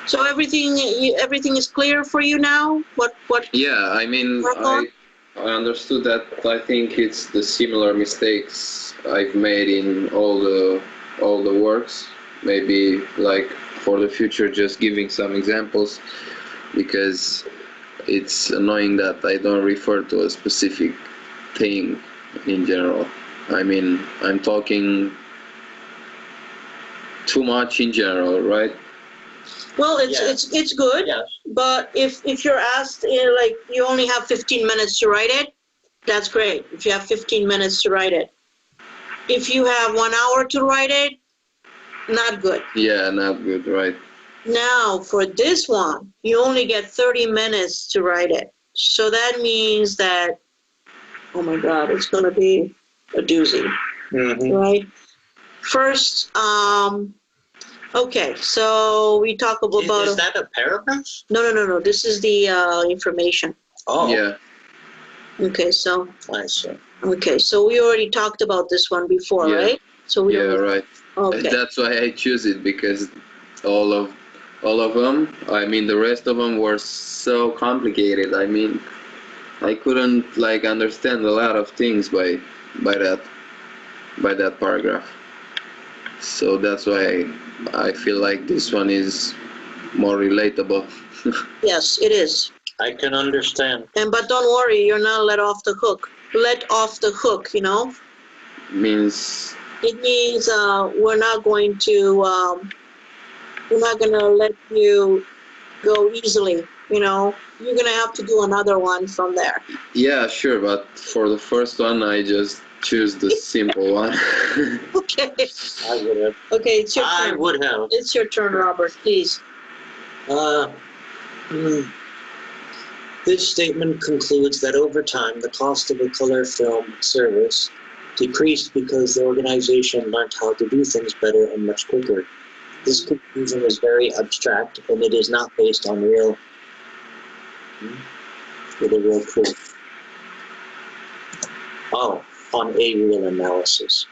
So everything is clear for you now? What? Yeah, I mean, I understood that. I think it's the similar mistakes I've made in all the works. Maybe like for the future, just giving some examples, because it's annoying that I don't refer to a specific thing in general. I mean, I'm talking too much in general, right? Well, it's good, Yes. but if you're asked, like, you only have 15 minutes to write it, that's great. If you have 15 minutes to write it. If you have 1 hour to write it, not good. Yeah, not good, right? Now, for this one, you only get 30 minutes to write it. So that means that, oh my God, it's going to be a doozy, right? First, okay, so we talk about... Is that a paragraph? No. This is the information. Oh. Yeah. Okay, so... I see. Okay, so we already talked about this one before, Yeah. right? So we Right. Okay. That's why I choose it, because all of them, I mean, the rest of them were so complicated. I mean, I couldn't like understand a lot of things by that paragraph. So that's why I feel like this one is more relatable. Yes, it is. I can understand. But don't worry, you're not let off the hook. Let off the hook, you know? Means... It means we're not going to let you go easily, you know? You're going to have to do another one from there. Yeah, sure, but for the first one, I just choose the simple one. Okay. I would have. Okay, it's your turn. I would have. It's your turn, Robert, please. This statement concludes that over time, the cost of a color film service decreased because the organization learned how to do things better and much quicker. This conclusion is very abstract, and it is not based on real proof. Oh, on a real analysis.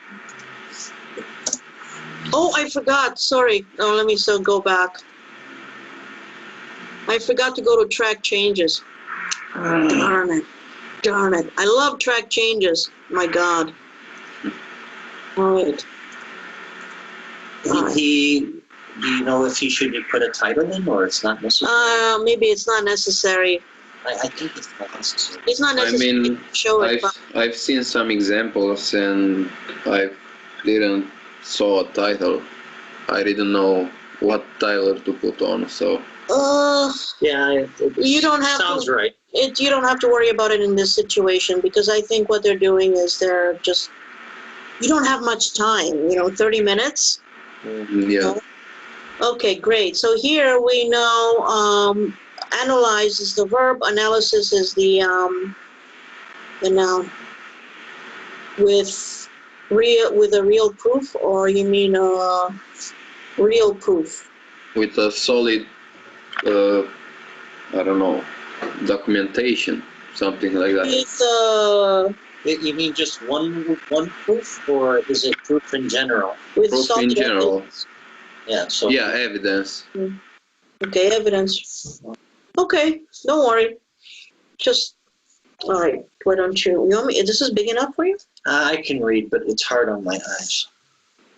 Oh, I forgot. Sorry. Oh, let me still go back. I forgot to go to track changes. Darn it. Darn it. I love track changes. My God. All right. Do you know if he should put a title in, or it's not necessary? Maybe it's not necessary. I think it's not necessary. It's not necessary. I mean, to show it, I've seen some examples, and I didn't saw a title. I didn't know what title to put on, so... Yeah, you don't have sounds right. You don't have to worry about it in this situation, because I think what they're doing is they're just... You don't have much time, 30 minutes? Yeah. Okay, great. So here we know analyze is the verb, analysis is the noun. With a real proof, or you mean real proof? With a solid, I don't know, documentation, something like that. You mean just one proof, or is it proof in general? With proof in general. Evidence. Yeah. So. Yeah, evidence. Okay, evidence. Okay, don't worry. Just, all right, why don't you want me, this is big enough for you? I can read, but it's hard on my eyes.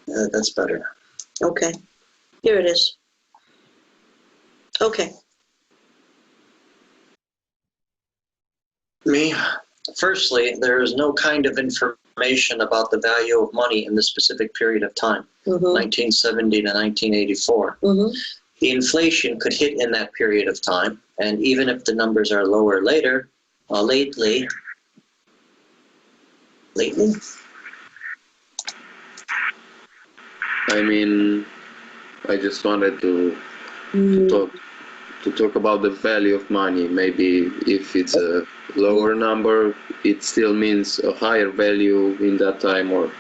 That's better. Okay, here it is. Okay. Me? Firstly, there is no kind of information about the value of money in the specific period of time, 1970 to 1984. The inflation could hit in that period of time, and even if the numbers are lower later, lately, I mean, I just wanted to talk about the value of money. Maybe if it's a lower number, it still means a higher value in that time, or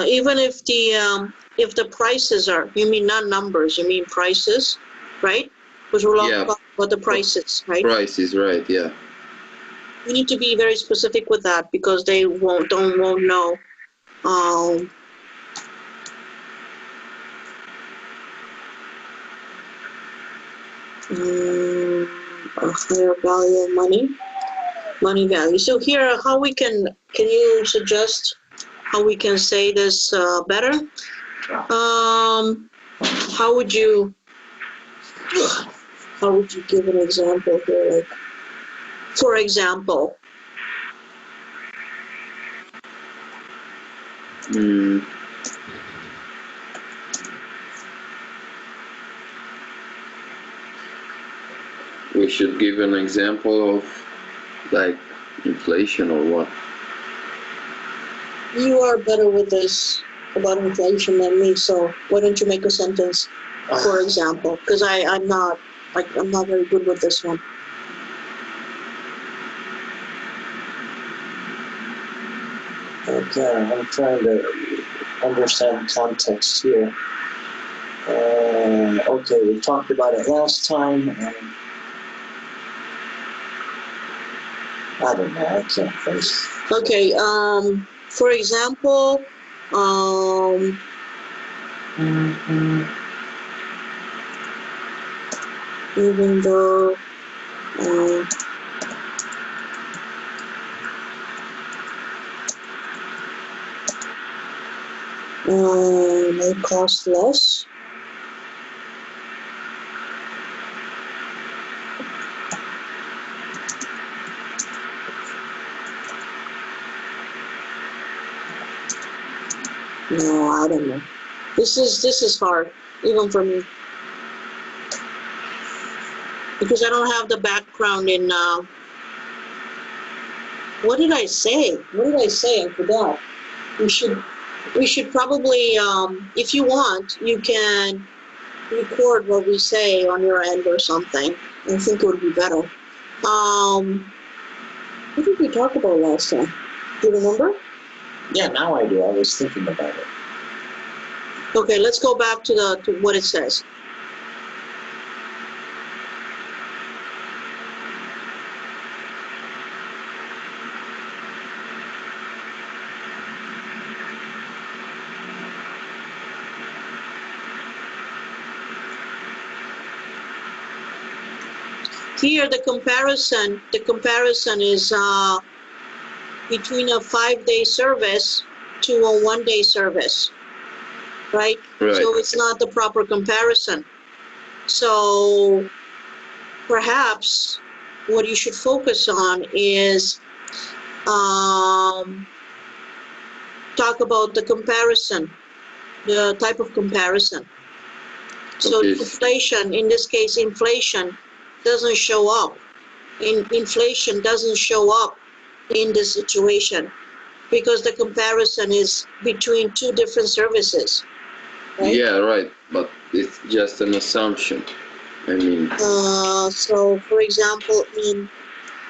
even if the prices are, you mean not numbers, you mean prices, right? Because we're talking about the prices, right? Prices, right? Yeah. We need to be very specific with that, because they won't know. A higher value of money value. So here, how we can you suggest how we can say this better? How would you give an example here? Like, for example. We should give an example of like inflation or what? You are better with this about inflation than me, so why don't you make a sentence, for example? Because I'm not very good with this one. Okay, I'm trying to understand context here. Okay, we talked about it last time. I don't know, I can't face. Okay, for example, even though they cost less. No, I don't know. This is hard, even for me, because I don't have the background in. What did I say? I forgot. We should probably, if you want, you can record what we say on your end or something. I think it would be better. What did we talk about last time? Do you remember? Yeah, now I do. I was thinking about it. Okay, let's go back to what it says. Here, the comparison is between a 5-day service to a 1-day service, right? So it's not the proper comparison. So perhaps what you should focus on is talk about the comparison, the type of comparison. So inflation, in this case, inflation doesn't show up. Inflation doesn't show up in this situation because the comparison is between two different services. Right? Yeah, right. But it's just an assumption. I mean. So, for example, in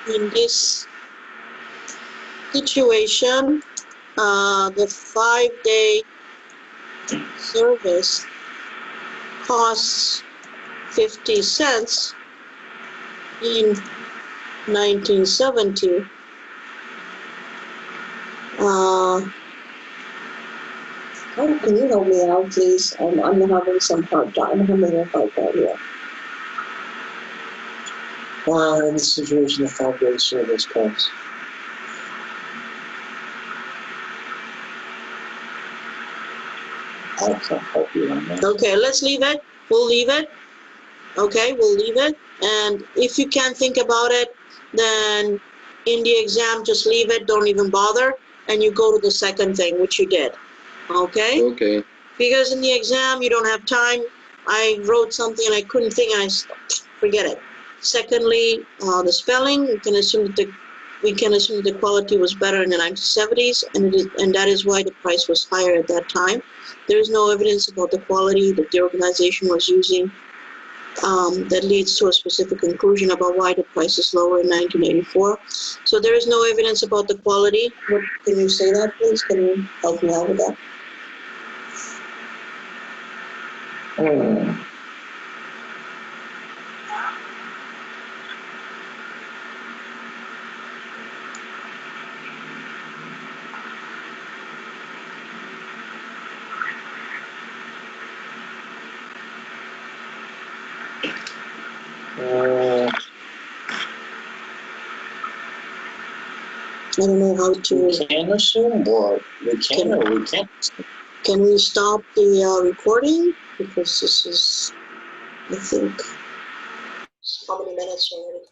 this situation, the 5-day service costs 50 cents in 1970. Can you help me out, please? I'm having some hard time. I'm having a hard time here. In this situation, the 5-day service costs. I can't help you on that. Okay, let's leave it. We'll leave it. Okay, we'll leave it. And if you can't think about it, then in the exam, just leave it. Don't even bother. And you go to the second thing, which you did. Okay? Okay. Because in the exam, you don't have time. I wrote something and I couldn't think, and forget it. Secondly, the spelling, we can assume that the quality was better in the 1970s, and that is why the price was higher at that time. There is no evidence about the quality that the organization was using that leads to a specific conclusion about why the price is lower in 1984. So there is no evidence about the quality. Can you say that, please? Can you help me out with that? I don't know how to. We can assume what we can or we can't. Can we stop the recording? Because this is, I think, how many minutes already?